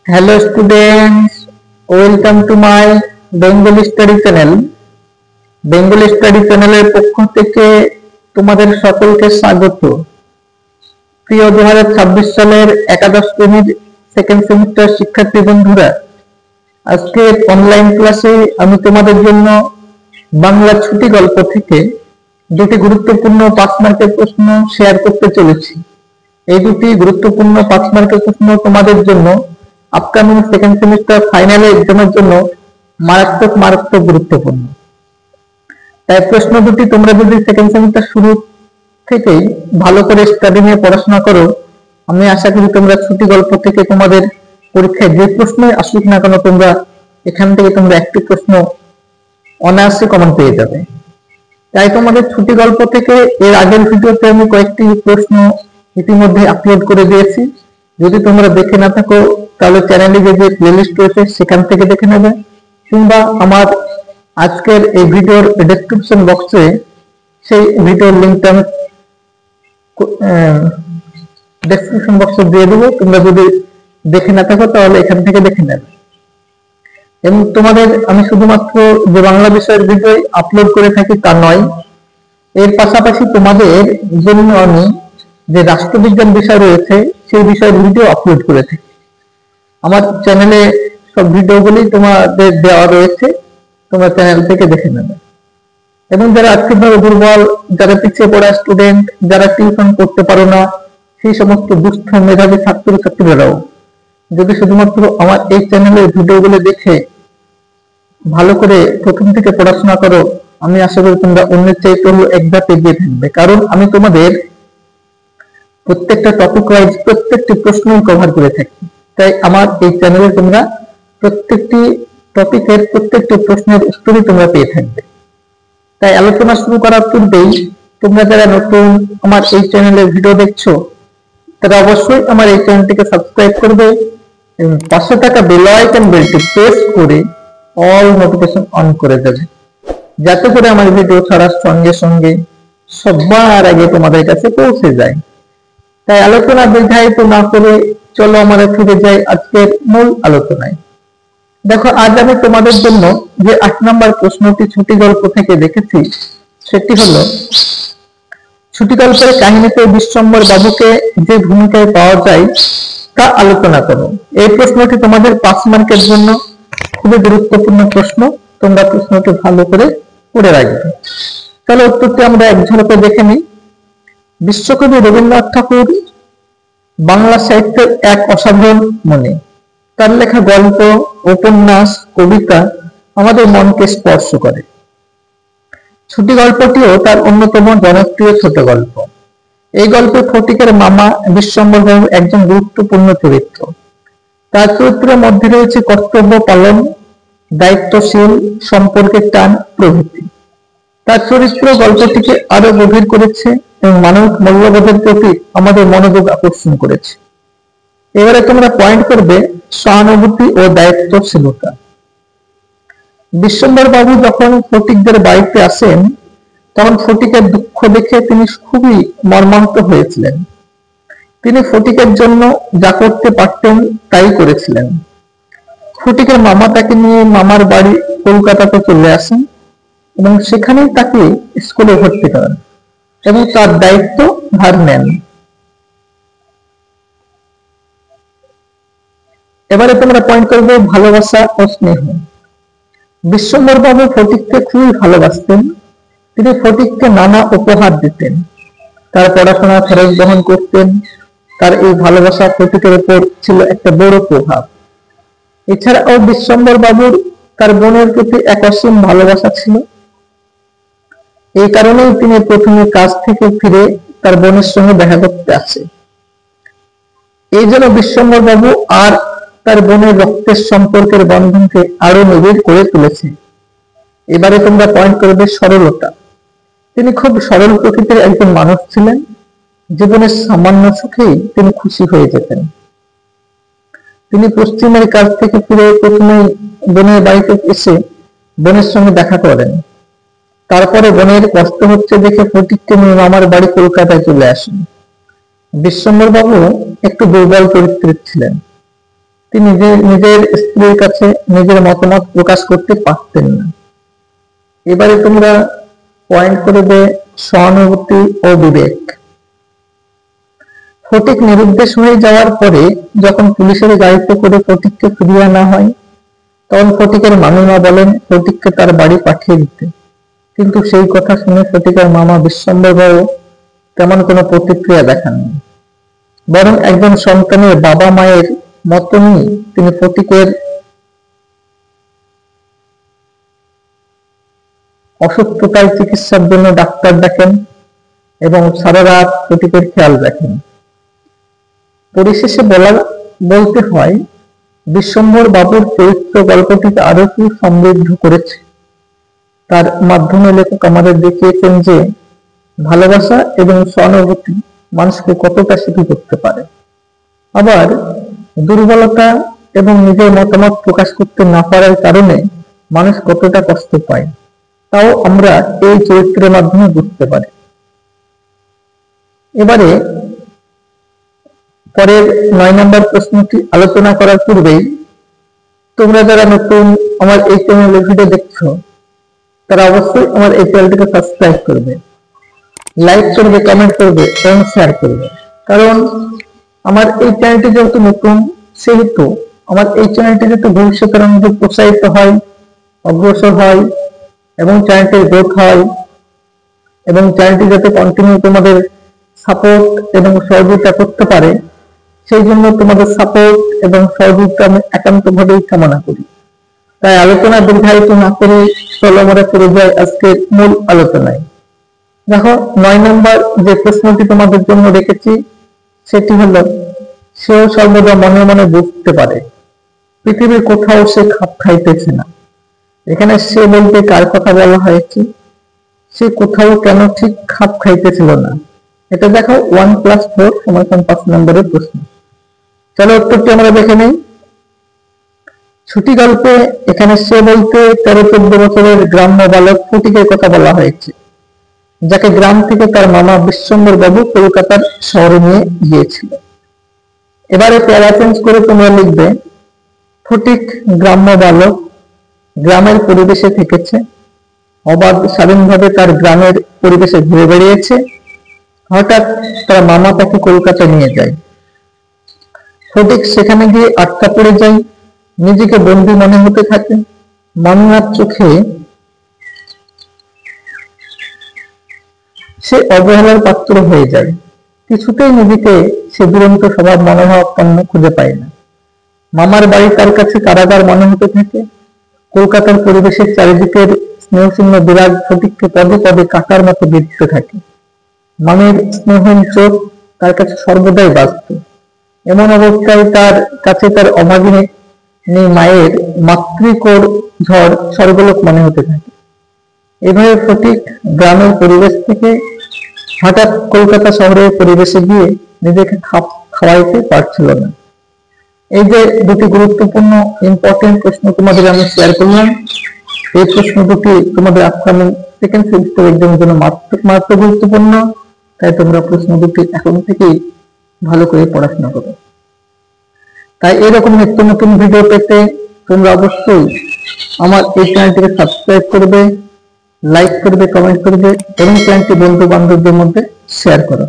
Hello students, welcome to my Bengali Study Channel. Bengali study চ্যানেলের পক্ষ থেকে তোমাদের সকলকে স্বাগত। প্রিয় 2026 সালের একাদশ শ্রেণীর সেকেন্ড সেমিস্টার শিক্ষার্থী বন্ধুরা, আজকে অনলাইন ক্লাসে আমি তোমাদের জন্য বাংলা ছুটি গল্প থেকে দুটি গুরুত্বপূর্ণ 5 মার্কের প্রশ্ন শেয়ার করতে চলেছি। এই দুটি গুরুত্বপূর্ণ 5 মার্কের প্রশ্ন তোমাদের জন্য আপকামিং সেকেন্ড সেমিস্টার ফাইনাল এক্সামের জন্য মারাত্মক গুরুত্বপূর্ণ। তাই প্রশ্ন দুটি তোমরা যদি সেকেন্ড সেমিস্টার শুরু থেকেই ভালো করে স্টাডি নিয়ে পড়াশোনা করো, আমি আশা করি তোমরা ছুটি গল্প থেকে তোমাদের পরীক্ষায় যে প্রশ্নই আসুক না কেন, তোমরা এখান থেকে তোমরা একটি প্রশ্ন অনায়াসে কমন পেয়ে যাবে। তাই তোমাদের ছুটি গল্প থেকে এর আগের ভিডিওতে আমি কয়েকটি প্রশ্ন ইতিমধ্যে আপলোড করে দিয়েছি। যদি তোমরা দেখে না থাকো তাহলে চ্যানেলে যে প্লেলিস্ট রয়েছে সেখান থেকে দেখে নেবে, কিংবা আমার আজকের এই ভিডিওর ডেসক্রিপশন বক্সে সেই ভিডিওর লিঙ্কটা আমি ডেসক্রিপশন বক্সে দিয়ে দেবো। তোমরা যদি দেখে না থাকো তাহলে এখান থেকে দেখে নেবে। এবং তোমাদের আমি শুধুমাত্র যে বাংলা বিষয়ের ভিডিও আপলোড করে থাকি তা নয়, এর পাশাপাশি তোমাদের জন্য আমি যে রাষ্ট্রবিজ্ঞান বিষয় রয়েছে সেই বিষয়ের ভিডিও আপলোড করে থাকি। আমার চ্যানেলে সব ভিডিওগুলি তোমাদের দেওয়া রয়েছে, তোমরা চ্যানেল থেকে দেখে নেবে। এবং যারা আর্থিকভাবে দুর্বল, যারা পিছিয়ে পড়া স্টুডেন্ট, যারা টিউশন করতে পারো না, সেই সমস্ত দুস্থ মেধাবী ছাত্রছাত্রীরাও যদি শুধুমাত্র আমার এই চ্যানেলের ভিডিওগুলো দেখে ভালো করে প্রথম থেকে পড়াশোনা করো, আমি আশা করি তোমরা অন্যের চাইতে হলেও এক ধাপ এগিয়ে থাকবে। কারণ আমি তোমাদের প্রত্যেকটা টপিক ওয়াইজ প্রত্যেকটি প্রশ্নই কভার করে থাকি। তাই আমার এই চ্যানেলে তোমরা প্রত্যেকটি টপিকের প্রত্যেকটি প্রশ্নের উত্তরই তোমরা পেয়ে থাকবে। তাই আলোচনা শুরু করার পূর্বেই তোমরা যারা নতুন আমার এই চ্যানেলের ভিডিও দেখছো, তারা অবশ্যই আমার এই চ্যানেলটিকে সাবস্ক্রাইব করবে এবং পাশে থাকা বেল আইকন বেলটি প্রেস করে অল নোটিফিকেশন অন করে দেবে, যাতে করে আমার ভিডিও ছাড়ার সঙ্গে সঙ্গে সবার আগে তোমাদের কাছে পৌঁছে যায়। তাই আলোচনা দীর্ঘায়িত না করে চলো আমরা ফিরে যাই আজকের মূল আলোচনায়। দেখো, আজ আমি তোমাদের জন্য যে 8 নম্বর প্রশ্নটি ছুটি গল্প থেকে দেখেছি সেটি হলো, ছুটি গল্পের কাহিনীতে বিশ্বম্বর বাবুকে যে ভূমিকায় পাওয়া যায় তা আলোচনা করো। এই প্রশ্নটি তোমাদের 5 মার্কের জন্য খুবই গুরুত্বপূর্ণ প্রশ্ন। তোমরা প্রশ্নটি ভালো করে পড়ে রাখবে। চলো উত্তরটি আমরা এক ঝলকে দেখে নিই। বিশ্বকবি রবীন্দ্রনাথ ঠাকুর বাংলা সাহিত্যের এক অসাধারণ মনে। তার লেখা গল্প, উপন্যাস, কবিতা আমাদের মনকে স্পর্শ করে। ছুটি গল্পটিও তার অন্যতম জনপ্রিয় ছোট গল্প। এই গল্পে ফটিকের মামা বিশ্বম্বর বাবু একজন গুরুত্বপূর্ণ চরিত্র। তার চরিত্রের মধ্যে রয়েছে কর্তব্য পালন, দায়িত্বশীল, সম্পর্কের টান প্রভৃতি। তার চরিত্র গল্পটিকে আরো গভীর করেছে এবং মানবিক মূল্যবোধের প্রতি আমাদের মনোযোগ আকর্ষণ করেছে। এবারে তোমরা পয়েন্ট করবে সহানুভূতি ও দায়িত্বশীলতা। বিশ্বম্বর বাবু যখন ফটিকদের বাড়িতে আসেন তখন ফটিকের দুঃখ দেখে তিনি খুবই মর্মাহত হয়েছিলেন। তিনি ফটিকের জন্য যা করতে পারতেন তাই করেছিলেন। ফটিকের মামা তাকে নিয়ে মামার বাড়ি কলকাতাতে চলে আসেন এবং সেখানেই তাকে স্কুলে ভর্তি করেন এবং তার দায়িত্ব ভার নেন। এবারে তোমরা পয়েন্ট করবে ভালোবাসা ও স্নেহ। বিশ্বম্বর বাবু ফটিককে খুবই ভালোবাসতেন। তিনি ফটিককে নানা উপহার দিতেন, তার পড়াশোনা খরচ বহন করতেন। তার এই ভালোবাসা ফটিকের উপর ছিল একটা বড় প্রভাব। এছাড়াও বিশ্বম্বর বাবুর তার বোনের প্রতি এক অসীম ভালোবাসা ছিল। এই কারণেই তিনি প্রথমে কাজ থেকে ফিরে তার বোনের সঙ্গে দেখা করতে আসে। এই জন্য বিশ্বম্বর বাবু আর তার বোনের রক্তের সম্পর্কের বন্ধনকে আরো নিবিড় করে তুলেছে। এবারে তোমরা পয়েন্ট করবে সরলতা। তিনি খুব সরল প্রকৃতির একজন মানুষ ছিলেন। জীবনের সামান্য সুখেই তিনি খুশি হয়ে যেতেন। তিনি পশ্চিমের কাজ থেকে ফিরে প্রথমে বোনের বাড়িতে এসে বোনের সঙ্গে দেখা করেন। তারপরে বোনের কষ্ট হচ্ছে দেখে ফটিককে নিয়ে মামার বাড়ি কলকাতায় চলে আসেন। বিশ্বম্বর বাবু একটু দুর্বল চরিত্রের ছিলেন। তিনি নিজের স্ত্রীর কাছে নিজের মতামত প্রকাশ করতে পারতেন না। এবারে তোমরা পয়েন্ট করবে সহানুভূতি ও বিবেক। ফটিক নিরুদ্দেশ হয়ে যাওয়ার পরে যখন পুলিশের গাড়িতে করে ফটিককে ফিরিয়ে আনা হয়, তখন ফটিকের মামিমা বলেন ফটিককে তার বাড়ি পাঠিয়ে দিতে। কিন্তু সেই কথা শুনে ফটিকের মামা বিশ্বম্বর বাবু তেমন কোনো প্রতিক্রিয়া দেখাননি, বরং একজন সন্তানের বাবা মায়ের মতনই তিনি ফটিকের অসুস্থতার চিকিৎসার জন্য ডাক্তার ডাকেন এবং সারা রাত ফটিকের খেয়াল রাখেন। পরিশেষে বলতে হয়, বিশ্বম্বর বাবুর চরিত্র গল্পটিকে আরো কি সমৃদ্ধ করেছে। তার মাধ্যমে লেখক আমাদের দেখিয়েছেন যে ভালোবাসা এবং সহানুভূতি মানুষকে কতটা সুখী করতে পারে। আবার দুর্বলতা এবং নিজের মতামত প্রকাশ করতে না পারার কারণে মানুষ কতটা কষ্ট পায়, তাও আমরা এই চরিত্রের মাধ্যমে বুঝতে পারি। এবারে পরের 9 নম্বর প্রশ্নটি আলোচনা করার পূর্বেই তোমরা যারা নতুন আমার এই চ্যানেলে ভিডিও দেখছো, তারা অবশ্যই আমার এই চ্যানেলটিকে সাবস্ক্রাইব করবে, লাইক করবে, কমেন্ট করবে এবং শেয়ার করবে। কারণ আমার এই চ্যানেলটি যেহেতু নতুন, সেহেতু আমার এই চ্যানেলটি যাতে ভবিষ্যতের মধ্যে প্রসারিত হয়, অগ্রসর হয় এবং চ্যানেলটির গ্রোথ হয় এবং চ্যানেলটি যাতে কন্টিনিউ তোমাদের সাপোর্ট এবং সহযোগিতা করতে পারে, সেই জন্য তোমাদের সাপোর্ট এবং সহযোগিতা আমি একান্তভাবেই কামনা করি। তাই আলোচনা দীর্ঘায়িত না করে চলো আমরা চলে যাই আজকের মূল আলোচনায়। দেখো 9 নম্বর যে প্রশ্নটি তোমাদের জন্য রেখেছি সেটি হলো, সেও সর্বদা মনে মনে বুঝতে পারে পৃথিবীর কোথাও সে খাপ খাইতেছে না। এখানে সে বলতে কার কথা বলা হয়েছে? সে কোথাও কেন ঠিক খাপ খাইতেছিল না, এটা দেখো 1+4 = 5 নম্বরের প্রশ্ন। চলো উত্তরটি আমরা দেখে নেই। ছুটি গল্পে এখানে সে বলতে 13-14 বছরের গ্রাম্য বালক ফটিকের কথা বলা হয়েছে, যাকে গ্রাম থেকে তার মামা বিশ্বম্বর বাবু কলকাতার শহরে নিয়ে গিয়েছিল। এবারে প্যারা চেঞ্জ করে তোমরা লিখবে, ফটিক গ্রাম্য বালক, গ্রামের পরিবেশে থেকেছে, অবাধ স্বাধীনভাবে তার গ্রামের পরিবেশে ঘুরে বেড়িয়েছে। হঠাৎ তার মামা তাকে কলকাতা নিয়ে যায়। ফটিক সেখানে গিয়ে আটকা পড়ে যায়, নিজেকে বন্দী মনে হতে থাকে। মামিমার চোখে সে অবহেলার পাত্র হয়ে যায়। কিছুতেই নিজেকে সে দুরন্ত স্বভাব মনোভাবাপন্ন খুঁজে পায় না। মামার বাড়ি তার কাছে কারাগার মনে হতে থাকে। কলকাতার পরিবেশের চারিদিকের স্নেহশূন্য বিরাগ ফটিককে পদে পদে কাটার মতো বিঁধতে থাকে। মামির স্নেহহীন চোখ তার কাছে সর্বদাই বাস্তব। এমন অবস্থায় তার কাছে তার অভাগিনী মায়ের মাতৃকোর ঝড় স্বর্গলোক মনে হতে থাকে। এভাবে ফটিক গ্রামের পরিবেশ থেকে হঠাৎ কলকাতা শহরের পরিবেশে গিয়ে নিজেকে খাপ খাওয়াইতে পারছিল না। এই যে দুটি গুরুত্বপূর্ণ ইম্পর্টেন্ট প্রশ্ন তোমাদের আমি শেয়ার করলাম, এই প্রশ্ন দুটি তোমাদের আপকামিং সেকেন্ড সেমিস্টার এক্সামের জন্য মাত্র গুরুত্বপূর্ণ। তাই তোমরা প্রশ্ন দুটি এখন থেকেই ভালো করে পড়াশোনা করো। তাই এরকম নিত্য নতুন ভিডিও পেতে তোমরা অবশ্যই আমার এই চ্যানেলটিকে সাবস্ক্রাইব করবে, লাইক করবে, কমেন্ট করবে এবং চ্যানেলটি বন্ধু বান্ধবদের মধ্যে শেয়ার করো।